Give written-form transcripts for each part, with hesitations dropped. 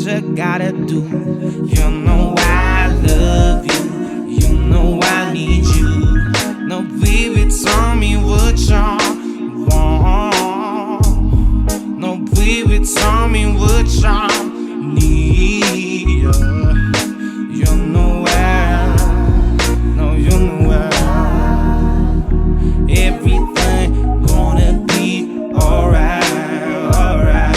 you gotta do. You know I love you, you know I need you. No, baby, tell me what you want. No, baby, tell me what you need. You know I, no, you know I. Everything gonna be alright, alright.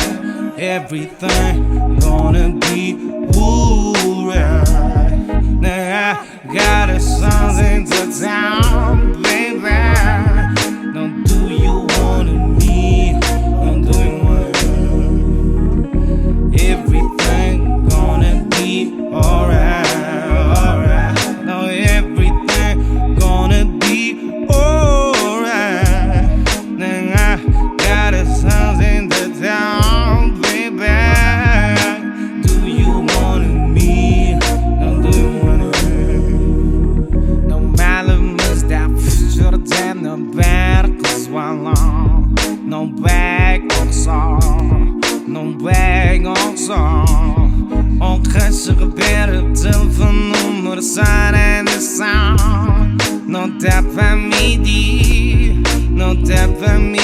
Everything gonna be alright. Now I got a something to tell, baby. Now do you want me? Now do you want me? Everything gonna be alright, alright. Now everything gonna be alright. Now I got a something to tell, baby. Do you want me? Now do you want me? No matter must I should have no barco swallow. No bag on song, no bag on song. On cash a better telephone number sign and the sound. No tap at me, no tap at me.